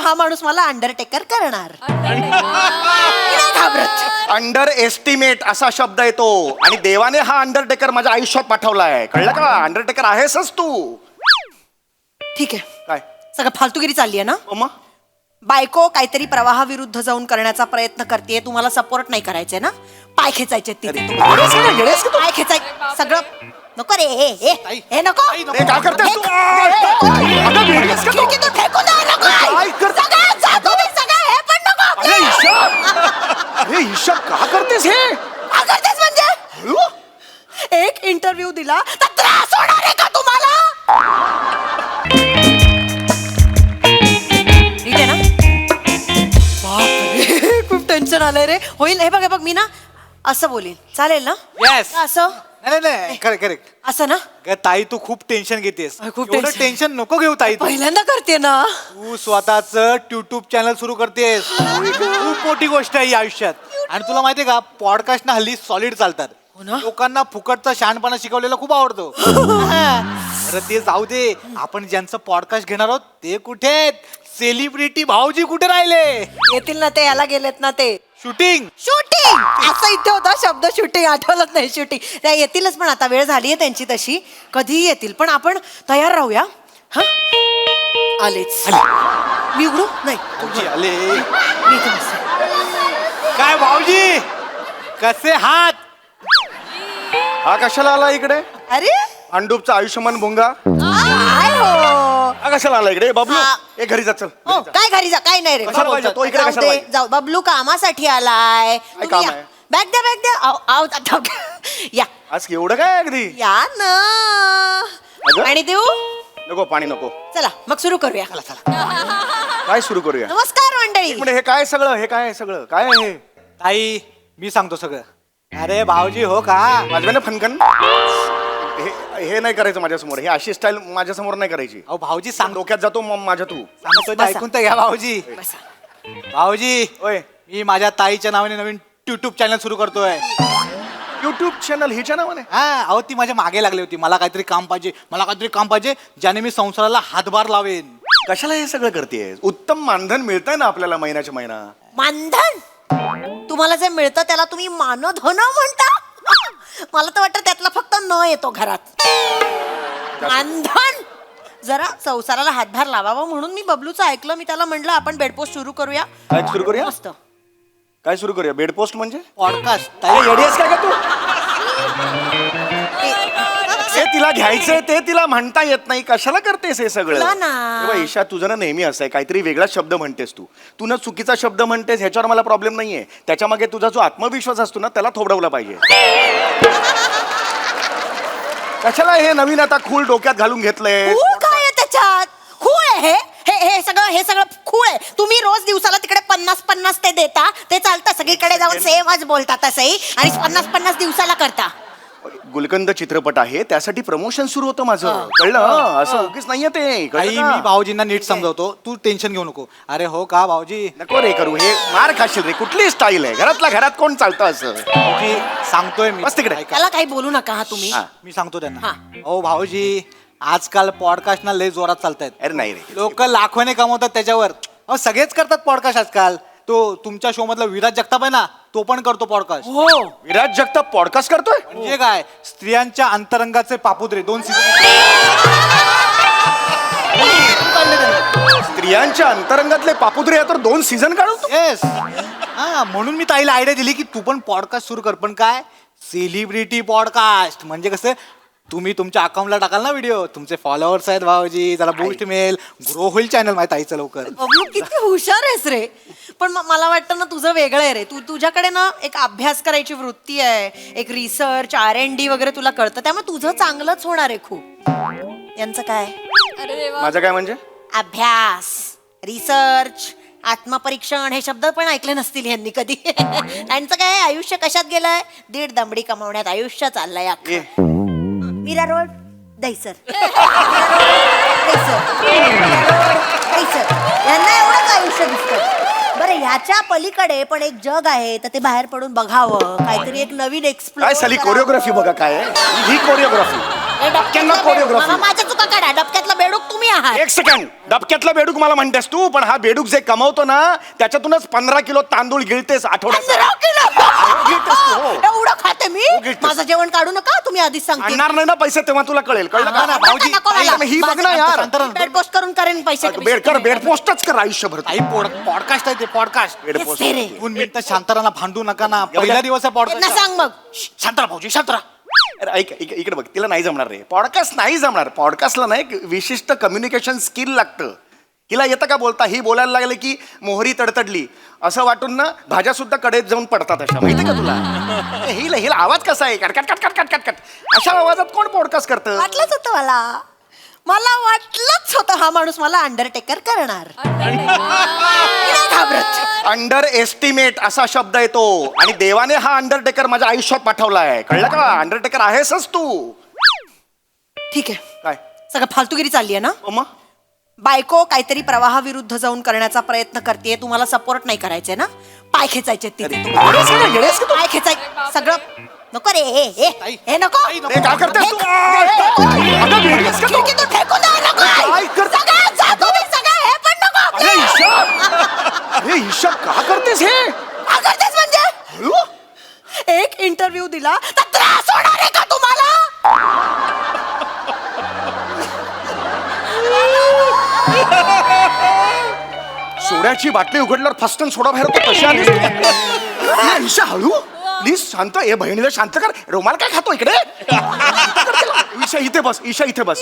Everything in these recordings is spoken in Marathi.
हा माणूस मला अंडरटेकर करणार. नाही घाबरत. अंडर एस्टिमेट असा शब्द येतो आणि देवाने हा अंडरटेकर माझ्या आयुष्यात पाठवलाय, कळलं का? अंडरटेकर आहेसच तू. ठीक आहे, काय सगळं फालतूगिरी चालली आहे ना. मग बायको काहीतरी प्रवाहाविरुद्ध जाऊन करण्याचा प्रयत्न करते, तुम्हाला सपोर्ट नाही करायचंय ना. पाय खेचायचे तिथे, पाय खेचाय सगळं नको रे. हे नको. हे काय करतेस तू? खिडकीतून फेकून द्या, नको. काय करते? सगळं जातो मी, सगळं हे पण नको. अरे ईशा, अरे ईशा का करतेस हे? का करतेस म्हणजे? एक इंटरव्ह्यू दिला तर त्रास होणार आहे का तुम्हाला? ठीक आहे ना. बापरे, खूप टेन्शन आलंय रे. होईल, हे बघ हे बघ, मी ना असं बोलीन, चालेल ना? Yes. असं नाही नाही करेक्ट. असं ना. ताई तू खूप टेन्शन घेतेस. खूप एवढं tension. टेन्शन नको घेऊ ताई. पहिल्यांदा करते ना. तू स्वतःच युट्यूब चॅनल सुरू करतेस. खूप मोठी गोष्ट आहे या आयुष्यात. आणि तुला माहितीये का, पॉडकास्ट ना हल्ली सॉलिड चालतात. ना? लोकांना फुकटचा शहाणपणा शिकवलेला खूप आवडतो. अरे ते जाऊ दे, आपण ज्यांचं पॉडकास्ट घेणार आहोत ते कुठे आहेत? सेलिब्रिटी भाऊजी कुठे राहिले? येतील ना ते, याला गेलेत ना ते. शूटिंग असा इथे होता शब्द, शूटिंग आठवलंच नाही. शूटिंग त्या येतीलच, पण आता वेळ झाली आहे त्यांची तशी, कधीही येतील. पण आपण तयार राहूया. हा, आलेच. मी उघडू नाही, भाऊजी आले. मी इथे बसते. काय भाऊजी कसे हात? हा कशाला आला इकडे? अरे अंडूपचा आयुष्यमान भोंगा काय हो. हा कशाला आला इकडे? बबलू हा. ए घरी जा, चल हो, काय घरी जा, काय नाही रे. कशाला पाहिजे? तो इकडे जाऊ कशाला दे, पाहिजे? जाऊ. बबलू कामासाठी आलाय. काम तुम्ही या. आहे? बॅग द्या, बॅग द्या. या आज एवढं काय अगदी? या ना. अगं? आणि देऊ. नको पाणी नको. चला मग सुरू करूया. काय सुरू करूया? नमस्कार मंडळी. म्हणजे हे काय सगळं, हे काय सगळं काय आहे हे? ताई मी सांगतो सगळं. अरे भाऊजी हो का? वाजवे फनकन. हे नाही करायचं माझ्यासमोर. हे अशी स्टाईल माझ्यासमोर नाही करायची. अहो भाऊजी सांग, डोक्यात जातो माझ्या तू. सांगतोय ते बसा. ऐकून तर घ्या भाऊजी. बसा. भाऊजी ओय मी माझ्या ताईच्या नावाने नवीन युट्यूब चॅनल सुरू करतोय. युट्यूब चॅनल हिच्या नावाने? हा अहो ती माझ्या मागे लागली होती. मला काहीतरी काम पाहिजे ज्याने मी संसाराला हातभार लावेन. कशाला हे सगळं करतेय? उत्तम मानधन मिळतंय ना आपल्याला महिन्याच्या महिना. मानधन? तुम्हाला जे मिळतं त्याला तुम्ही मानधन म्हणता? मला तर वाटतं त्यातला फक्त न येतो घरात. मानधन? जरा संसाराला हातभार लावावा म्हणून मी बबलूचं ऐकलं. मी त्याला म्हणलं आपण बेडपोस्ट सुरू करूया. काय सुरू करूया? मस्त. काय सुरू करूया? बेड पोस्ट म्हणजे? पॉडकास्ट. ताई येडी आहेस काय का तू? हे तिला घ्यायचंय ते तिला म्हणता येत नाही. कशाला करतेस हे सगळं? बोला ना. हे बघ, ईशा तुझं ना नेहमी असं आहे, काहीतरी वेगळा शब्द म्हणतेस तू ना चुकीचा शब्द म्हणतेस. ह्याच्यावर मला प्रॉब्लेम नाहीये. त्याच्या मागे तुझा जो आत्मविश्वास असतो ना त्याला थोबडवला पाहिजे. कशाला हे नवीन आता खूळ डोक्यात घालून घेतलंय? खूळ काय आहे त्याच्यात? खूळ आहे हे सगळं खूळ आहे. तुम्ही रोज दिवसाला तिकडे 50 ते देता, ते चालतं. सगळीकडे जाऊन सेमच बोलता तसंही, आणि 50 दिवसाला करता. गुलकंद चित्रपट आहे, त्यासाठी प्रमोशन सुरू होतं माझं, कळलं? असं उगीच नाहीये ते, ताई कळलं मी का? भाऊजींना नीट समजावतो. तू टेन्शन घेऊ नको. अरे हो का भाऊजी? नको रे करू हे. मार खाशील रे. कुठली स्टाईल आहे? घरातल्या घरात कोण चालतं असं? भाऊजी सांगतोय मी. बस तिकडे. ऐका. त्याला काही बोलू नका हा तुम्ही. हा. मी सांगतो त्यांना. हा. हो भाऊजी आजकाल पॉडकास्ट ना लय जोरात चालतायत. अरे नाही रे. लोक लाखोने कमवतात त्याच्यावर. अहो सगळेच करतात पॉडकास्ट आजकाल. तो तुमच्या शो मधला विराज जगताप आहे ना, तो पण करतो पॉडकास्ट. हो. विराज जगताप पॉडकास्ट करतोय? म्हणजे काय, स्त्रियांच्या अंतरंगाचे पापुद्रे 2 सीझन. स्त्रियांच्या अंतरंगातले पापुद्रे तर 2 सीझन काढतो. येस. हा म्हणून मी ताईला आयडिया दिली की तू पण पॉडकास्ट सुरू कर. पण काय, सेलिब्रिटी पॉडकास्ट. म्हणजे कसं, तुम्ही तुमच्या अकाउंटला टाकाल ना व्हिडिओ, तुमचे फॉलोअर्स आहेत भाऊजी, जरा बूस्ट मिळेल, ग्रो होईल चॅनल माझ्या ताईचं लवकर. बबलू किती हुशार आहेस रे. पण मला वाटतं ना तुझं वेगळं आहे रे. तुझ्याकडे ना एक अभ्यास करायची वृत्ती आहे, एक रिसर्च R&D वगैरे तुला कळतं, त्यामुळे तुझं चांगलंच होणार आहे खूप. यांचं काय? माझं काय म्हणजे? अभ्यास, रिसर्च, आत्मपरीक्षण हे शब्द पण ऐकले नसतील यांनी कधी. त्यांचं काय आयुष्य कशात गेलंय? 1.5 दमडी कमावण्यात आयुष्य चाललंय अख्खं. मीरा रोड दहीसर. यांना एवढंच आयुष्य दिसतं. बरं, ह्याच्या पलीकडे पण एक जग आहे, तर ते बाहेर पडून बघावं, काहीतरी एक नवीन एक्सप्लोर. काय साली कोरिओग्राफी बघा काय आहे? ही कोरिओग्राफी हे डबक्यांना डबक्यातला कोरिओग्राफी. बेडूक. माझ्या चुका काढा, डबक्यातला बेडूक तुम्ही आहात. एक सेकंड, डबक्यातला बेडूक मला म्हणतेस तू, पण हा बेडूक जे कमवतो ना त्याच्यातूनच 15 किलो तांदूळ गिळतेस आठवड्यात. 15 किलो. गिळतेस तू, हो. एवढं खाते मी. हो, गिळतेस. माझं जेवण काढू नका, तुम्ही आधीच सांगते. आणणार नाही ना पैसे तेव्हा तुला कळेल. कळलं का? भाऊजी, नको मला. ही बघ ना यार. बेड पोस्ट करून करेन पैसे. बेड कर, बेड पोस्टच कर आयुष्यभर. ताई पॉडकास्ट आहे ते पॉडकास्ट. बेड तेच पोस्ट. ते रे. 2 मिनिटं शांतराना भांडू नका ना. पहिला दिवस आहे त्यांना पॉडकास्ट. सांग मग. शांतरा भाऊजी शांतरा. अरे ऐक इकडे बघ, तिला नाही जमणार रे पॉडकास्ट. नाही जमणार पॉडकास्टला. नाही एक विशिष्ट कम्युनिकेशन स्किल लागतं. हिला येतं का बोलता? ही बोलायला लागले की मोहरी तडतडली असं वाटून ना भाज्या सुद्धा कडेत जाऊन पडतात अशा. माहिती का तुला? हिला हिला आवाज कसा आहे? Cut cut cut cut cut cut. अशा आवाजात कोण पॉडकास्ट करतं? वाटलंच होतं मला वाटलंच होतं हा माणूस मला अंडरटेकर करणार. मी नाही घाबरत. अंडर एस्टिमेट असा शब्द येतो आणि देवाने हा अंडरटेकर माझ्या आयुष्यात पाठवलाय. कळलं का? अंडरटेकर आहेसच तू. ठीक आहे, काय सगळं फालतूगिरी चालली आहे ना. मग बायको काहीतरी प्रवाहाविरुद्ध जाऊन करण्याचा प्रयत्न करते, तुम्हाला सपोर्ट नाही करायचंय ना. पाय खेचायचे तिथे येडेस का? येडेस का तू? पाय खेचाय सगळं नको रे. हे नको. अरे काय करतेस तू? अगं, येडेस का तू? खिडकीतून फेकून द्या, नको. काय करते? सगळं जा तुम्ही, सगळं हे पण नको. अरे ईशा, अरे ईशा का करतेस हे? काय करतेस म्हणजे? हळू. एक इंटरव्ह्यू दिला तर त्रास होणार आहे का तुम्हाला? सोड्याची बाटली उघडल्यावर फस्टन सोडा बाहेर होतो कशी आलीस तू? ईशा हळू प्लीज. शांत. हे बहिणीला शांत कर. रुमाल काय खातो इकडे? ईशा इथे बस. ईशा इथे बस.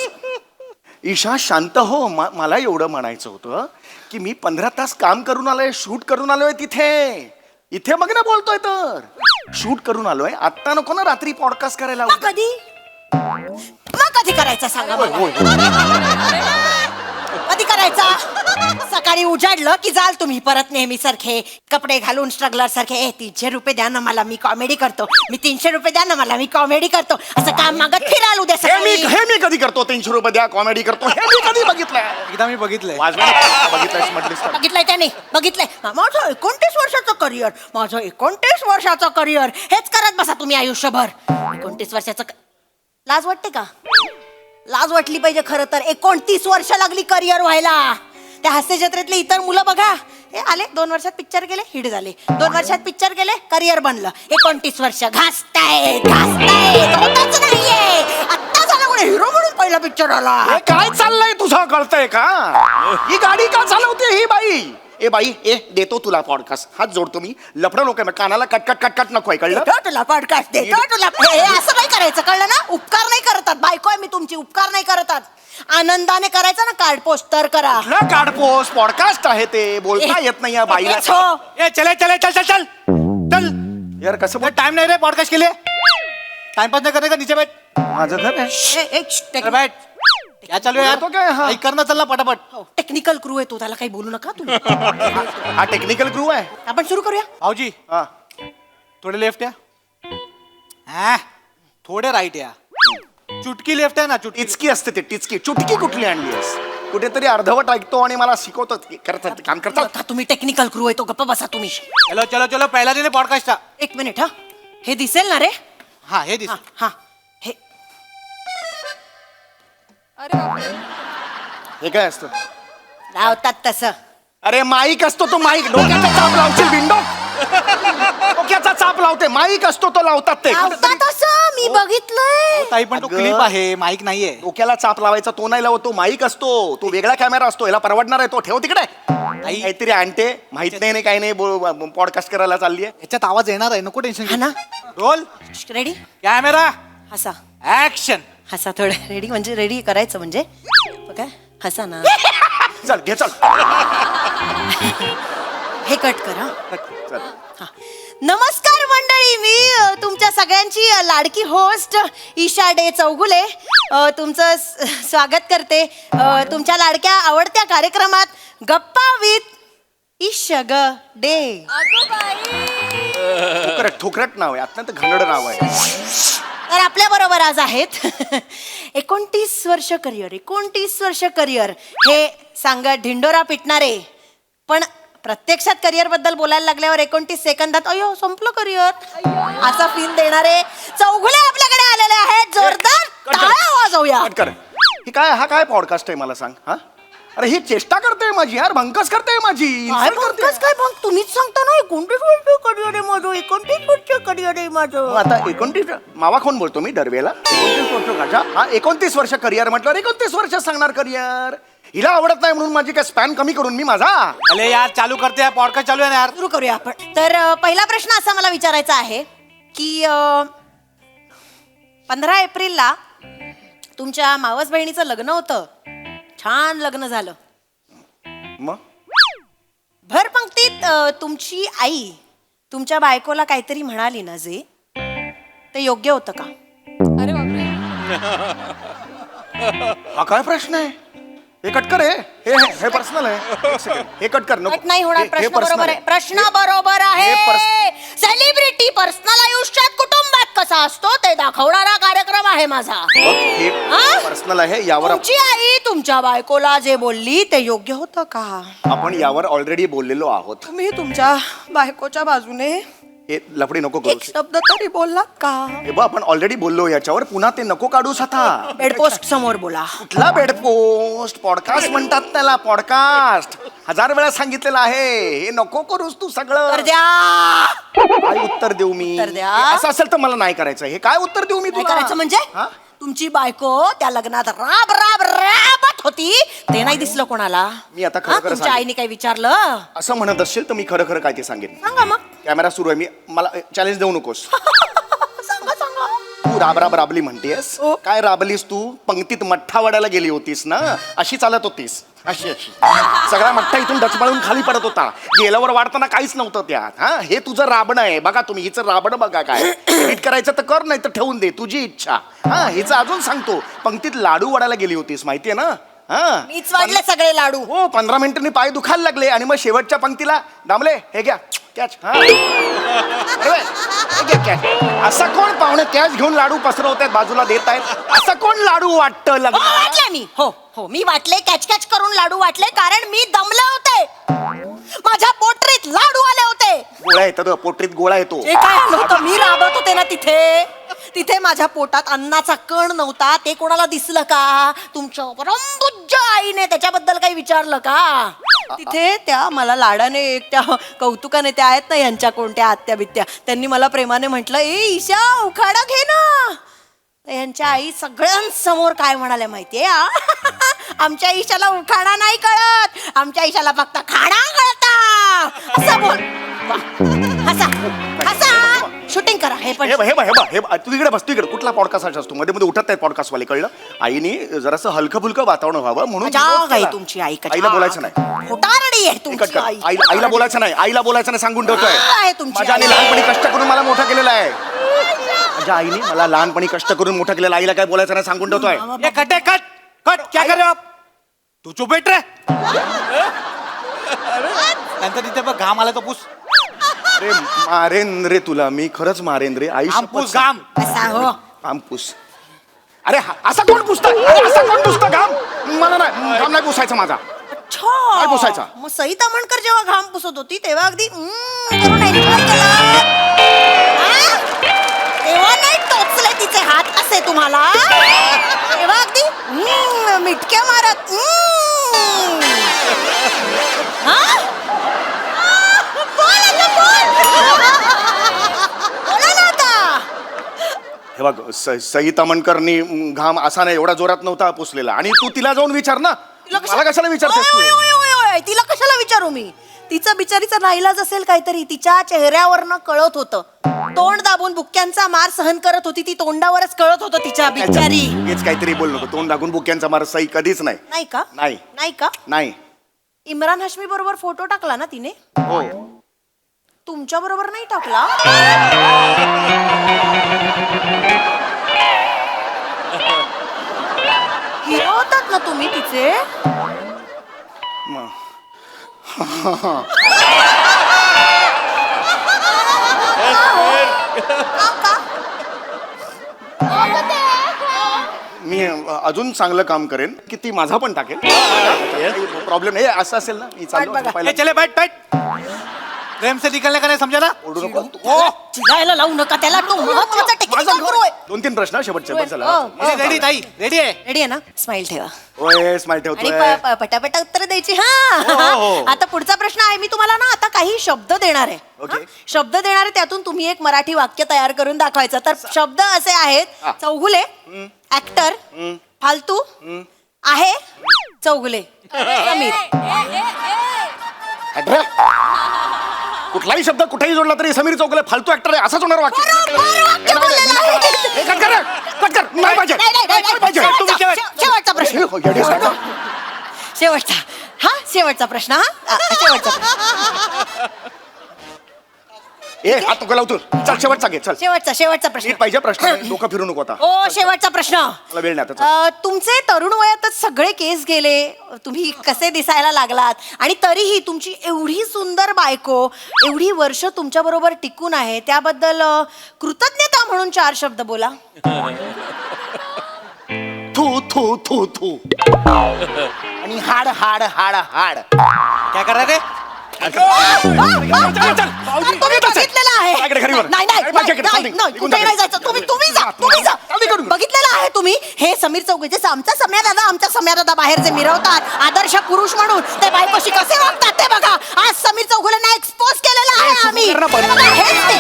ईशा शांत हो. मला एवढं म्हणायचं होतं की मी 15 तास काम करून आलोय, शूट करून आलोय तिथे. इथे मग ना बोलतोय तर शूट करून आलोय. आत्ता नको ना रात्री पॉडकास्ट करायला. मग कधी करायचा सांगा मला. कधी करायचा? सकाळी उजाडलं की जाल तुम्ही परत नेहमी सारखे कपडे घालून स्ट्रगलर सारखे. 300 रुपये द्या ना मला, मी कॉमेडी करतो. मी 300 रुपये द्या ना मला, मी कॉमेडी करतो. असं काम मागत फिराल उद्या सकाळी. हे मी कधी करतो? 300 रुपये द्या, कॉमेडी करतो. हे मी कधी बघितलंय? एकदा मी बघितलंय. बघितलंय म्हटलीस तर. बघितलंय त्याने, बघितलंय. माझं 29 वर्षाचं करिअर, माझं 29 वर्षाचं करिअर. हेच करत बसा तुम्ही आयुष्यभर. 29 वर्षाचं लाज वाटते का? लाज वाटली पाहिजे खरं तर. 29 वर्ष लागली करिअर व्हायला. त्या हास्य जत्रेतले इतर मुलं बघा, हे आले 2 वर्षात पिक्चर गेले, हिट झाले. 2 वर्षात पिक्चर गेले, करिअर बनलं. 29 वर्ष घासतायत. होतच नाहीये. आत्ता झाला कोणी हिरो म्हणून पहिला पिक्चर आला. हे काय चाललंय तुझं? कळतंय का? ही गाडी का चालवते ही बाई? ए बाई, देतो तुला पॉडकास्ट. हात जोडतो मी. लफडं लोक आहे, कानाला कटकट कटकट नकोय. कळलं? देतो तुला पॉडकास्ट, देतो तुला. हे असं नाही करायचं, कळलं ना? उपकार नाही करतात. बायको आहे मी तुमची, उपकार नाही करतात. आनंदाने करायचं ना. कार्ड पोस्ट तर करा ना. कार्ड पोस्ट पॉडकास्ट आहे ते. बोलता येत नाही या बाईला. हेच हो. ए चल चल चल चल चल चल. यार कसं बोल? टाइम नाही रे पॉडकास्ट के लिए. टाइमपास नाही करने का. नीचे बैठ. माझं घर आहे. अरे बैठ. क्या चालू है यार? बोलतो काय हा? ऐक कर ना, चल ना पटापट. टेक्निकल क्रू आहे तो, त्याला काही बोलू नका तुम्ही. हा टेक्निकल क्रू आहे. आपण सुरू करूया. भाऊजी हा. थोडे लेफ्ट या. हा थोडे राईट या. चुटकी लेफ्ट आहे ना. चुटकी. टिचकी असते ते. टिचकी. चुटकी कुठली आणलीस? कुठेतरी अर्धवट ऐकतो आणि मला शिकवतो. करतात काम करतात. का तुम्ही टेक्निकल क्रू आहे तो, गप्पा बसा तुम्ही. चलो चलो चलो पहिला दिन पॉडकास्ट. 1 मिनिट. हा, हे दिसेल ना रे? हा हे दिस. हा हा. हे हे काय असतं? लावतात तसं. अरे माईक असतो तो. माईक डोक्याचा चाप लावशील. विंडो डोक्याचा चाप लावते. माईक असतो तो लावतात ते. लावतात असं मी बघितलंय. ताई पण तो अगं. क्लिप आहे, माईक नाहीये. डोक्याला चाप लावायचा तो नाही लावतो. माईक असतो तो. वेगळा कॅमेरा असतो. याला परवडणार आहे तो. ठेव तिकडे. काहीतरी आणते माहित नाही काही नाही. पॉडकास्ट करायला चालली आहे. ह्याच्यात आवाज येणार आहे, नको टेन्शन. हा ना. Roll ready? कॅमेरा हसा. ऍक्शन. हसा थोडं. रेडी म्हणजे रेडी करायचं म्हणजे काय? हसा ना. चल घे चल. हे कट करा. चल. नमस्कार मंडळी, मी तुमच्या सगळ्यांची लाडकी होस्ट ईशा डे चौगुले तुमचं स्वागत करते तुमच्या लाडक्या आवडत्या कार्यक्रमात गप्पा विथ ईशा ग डे. ठोकरट नाव आहे. अत्यंत घनड नाव आहे. तर आपल्या बरोबर आज आहेत 29 वर्ष करिअर. 29 वर्ष करिअर हे सांगत ढिंडोरा पिटणारे, पण प्रत्यक्षात करिअर बद्दल बोलायला लागल्यावर 29 सेकंदात अयो संपलं करिअर असा फील देणारे चौगुले आपल्याकडे आलेले आहेत. जोरदार टाळ्या वाजवूया. कट कर. हा काय पॉडकास्ट आहे मला सांग. हा अरे ही चेष्टा करते माझी यार, भंकस करते माझी, काय insult करते. भंकस काय भंक? तुम्हीच सांगता ना 29 वर्ष करिअर आहे माझं, 29 वर्ष करिअर आहे माझं. मग आता 29 मावा कोण बोलतो मी दरवेळेला? 29 वर्ष गाजा. हा 29 वर्ष करिअर म्हटलं, 29 वर्ष सांगणार करिअर. हिला आवडत नाही म्हणून माझी काय स्पॅन कमी करून मी माझा. अरे यार चालू करते, पॉडकास्ट चालू आहे ना यार. सुरू करूया आपण. तर पहिला प्रश्न असा मला विचारायचा आहे की 15 एप्रिलला तुमच्या मावस बहिणीचं लग्न होतं, छान लग्न झालं. मग भर पंक्तीत तुमची आई तुमच्या बायकोला काहीतरी म्हणाली ना जे, ते योग्य होतं का? अरे बापरे. हा काय प्रश्न आहे? हे कट कर. हे पर्सनल आहे. एक second. हे कट कर. कट नाही होणार. हे प्रश्न personal बरोबर आहे. प्रश्न बरोबर आहे. हे सेलिब्रिटी पर्सनल आयुष्यात कुटुंबात कसा असतो ते दाखवणारा कार्यक्रम आहे माझा. हे हा? पर्सनल आहे. यावर तुमची आई तुमच्या बायकोला जे बोलली ते योग्य होतं का? आपण यावर ऑलरेडी बोललेलो आहोत. तुम्ही तुमच्या बायकोच्या बाजूने हे लफडी नको करू. एक शब्द तरी बोललात का? हे बघ आपण ऑलरेडी बोललो याच्यावर, पुन्हा ते नको काढूस आता. बेडपोस्ट समोर बोला. कुठला बेडपोस्ट? पॉडकास्ट म्हणतात त्याला, पॉडकास्ट. 1000 वेळा सांगितलेलं आहे. हे नको करूस तू सगळं. तर द्या. काय उत्तर देऊ मी? उत्तर द्या. हे असं असेल तर मला नाही करायचं. हे काय उत्तर देऊ मी काय तुला? करायचं म्हणजे? हा? तुमची बायको त्या लग्नात राब राब राबत होती, ते नाही दिसलं कोणाला? मी आता खरं हा? खरं तुमच्या सांगेन. आईने काही विचारलं? असं म्हणत असेल तर मी खरं खरं काय ते सांगेन. सांगा मग. कॅमेरा सुरू आहे. मला चॅलेंज देऊ नकोस. सांगा सांगा. तू राब राबली म्हणतेस. हो. काय राबलीस तू? पंक्तीत मठ्ठा वाढायला गेली होतीस ना, अशी चालत होतीस. अशी अशी सगळा मठ्ठा इथून डचमाळून खाली पडत होता. गेल्यावर वाढताना काहीच नव्हतं त्यात. हा हे तुझं राबणं आहे. बघा तुम्ही हिचं राबणं बघा काय. नीट करायचं तर कर, नाही तर ठेवून दे, तुझी इच्छा. हा हिचं अजून सांगतो, पंक्तीत लाडू वाढायला गेली होतीस माहितीये ना. हा मीच वाढले सगळे लाडू. हो 15 मिनिटांनी पाय दुखायला लागले आणि मग शेवटच्या पंक्तीला दामले हे घ्या कॅच. हा अरे, हे घ्या कॅच. असा कोण पाहुणे कॅच घेऊन लाडू पसरवतायत बाजूला देत आहेत? असं कोण लाडू वाटतं हो, लग्न? वाटले मी. हो हो मी वाटले, कॅच कॅच करून लाडू वाटले, कारण मी दमले होते. माझ्या पोटरीत लाडू आले होते. गोळा येतो पोटरीत, गोळा येतो. ते काय नव्हतं, मी राबत होते ना तिथे. तिथे माझ्या पोटात अन्नाचा कण नव्हता. ते कोणाला दिसलं का? तुमच्या परमपूज्य आईने त्याच्याबद्दल काही विचारलं का? तिथे त्या मला लाडाने, एक त्या कौतुकाने त्या आहेत ना यांच्या कोणत्या आत्या बित्या, त्यांनी मला प्रेमाने म्हटलं, ए ईशा उखाडा घे ना. तर यांच्या आई सगळ्यांसमोर काय म्हणाल्या माहितीये? आमच्या ईशाला उखाणा नाही कळत, आमच्या ईशाला फक्त खाणा कळता. असं बोल. हसा हसा. शूटिंग करा. हे पण हे तू इकडे बस. तू इकडे कुठला पॉडकास्ट असतो? मध्ये मध्ये उठत नाही पॉडकास्ट वाले, कळलं? आईने जरासं हलकं फुलकं वातावरण व्हावं म्हणून जाग आहे तुमची आई. आईला बोलायचं नाही. खोटारडी आहे कट तुमची कर. आई. आईला बोलायचं नाही. आईला बोलायचं नाही सांगून ठेवतोय. आहे तुमची माझ्या आईने आई. लहानपणी कष्ट करून मला मोठा केलेला आहे. माझ्या आईने मला लहानपणी कष्ट करून मोठा केलेला. आईला काय बोलायचं नाही सांगून ठेवतोय. ये कट है, कट कट. क्या कर रहे हो आप? तू चुप बैठ रे. नंतर तिथे बघ घाम आला तो पुस. अरे मारेन रे तुला मी, खरंच मारेन रे. आई घाम पुस घाम. असा हो. घाम पुस. अरे असा कोण पुसतं? असा कोण पुसतं घाम? मला नाही घाम नाही पुसायचा माझा. अच्छा. पुसायचा? मग सई तामणकर जेव्हा घाम पुसत होती तेव्हा अगदी करून enjoy केलं. हा? तेव्हा नाही टोचले तिचे हात असे तुम्हाला. तेव्हा अगदी मिटक्या मारत. हा? बोल आता, बोल. बोला ना आता. हे बघ सई तामणकरनी घाम असा नाही एवढा जोरात नव्हता पुसलेला. आणि तू तिला जाऊन विचार ना. मला कशाला विचारतेस तू? ओय, ओय, ओय, ओय. तिला कशाला विचारू मी? तिचं बिचारीचा नाईलाज असेल काहीतरी. तिच्या चेहऱ्यावरनं कळत होतं. तोंड दाबून बुक्क्यांचा मार सहन करत होती ती. तोंडावरच कळत होतं तिच्या बिचारी. हेच काहीतरी बोल नको. तोंड दाखवून बुक्यांचा मार सई कधीच नाही. नाही का? नाही. नाही का? नाही. इम्रान हाशमी बरोबर फोटो टाकला ना तिने? हो. तुमच्या बरोबर नाही टाकला? हिरो होतात ना तुम्ही तिचे? मग. मी अजून चांगलं काम करेन की ती माझा पण टाकेल. प्रॉब्लेम नाही. असं असेल ना मी वाट बघा. चाललो ये चले बैठ बैठ. प्रेम से निकलने का नाही समजा ना. ओरडू नको. त्याला चिडायला लावू नका त्याला तो महत्वाचा टेक्निकल गुरु आहे. 2-3 प्रश्न शेवटचे बस हो, झाला. हो. रेडी ताई रेडी आहे. रेडी आहे ना स्माइल ठेवा ओए स्माइल आणि ठेवतोय. पटापटा उत्तर द्यायची हो, हा हो. आता पुढचा प्रश्न आहे मी तुम्हाला ना आता काही शब्द देणार आहे ओके. हा? शब्द देणार आहे त्यातून तुम्ही एक मराठी वाक्य तयार करून दाखवायचं तर शब्द असे आहेत हा. चौगुले ऍक्टर फालतू आहे चौगुले समीर अरे, कुठलाही शब्द कुठेही जोडला तरी समीर चौगुले फालतू ऍक्टर आहे असंच होणार वाक्य. बरोबर वाक्य बोललेलं आहे. हे कट कर रे, कट कर. नाही पाहिजे. नाही पाहिजे. शेवटचा प्रश्न हो, येडीस का? शेवटचा हा शेवटचा प्रश्न हा शेवटचा प्रश्न. ए हात तुका लावतो. चल शेवटचा घे चल. शेवटचा प्रश्न नीट पाहिजे प्रश्न डोकं फिरू नको आता. ओ शेवटचा प्रश्न मला वेळ नाही आता. तुमचे तरुण वयातच सगळे केस गेले तुम्ही कसे दिसायला लागलात आणि तरीही तुमची एवढी सुंदर बायको एवढी वर्ष तुमच्या बरोबर टिकून आहे त्याबद्दल कृतज्ञता म्हणून 4 शब्द बोला. थू थू थू थू आणि हाड हाड हाड हाड. काय करा रे. तुम्ही बघितलेलं आहे माझ्याकडे घरी वर. नाही माझ्याकडे चालते. कुठेही नाही जायचं तुम्ही जा चालते करून. बघितलेलं आहे तुम्ही हे समीर चौगुले आमचा सम्या दादा बाहेर जे मिरवतात आदर्श पुरुष म्हणून ते बायकोशी कसे वागतात ते बघा आज समीर चौगुलेंना एक्सपोज केलेलं आहे आम्ही करणं बंद. हे बघा, हेच ते.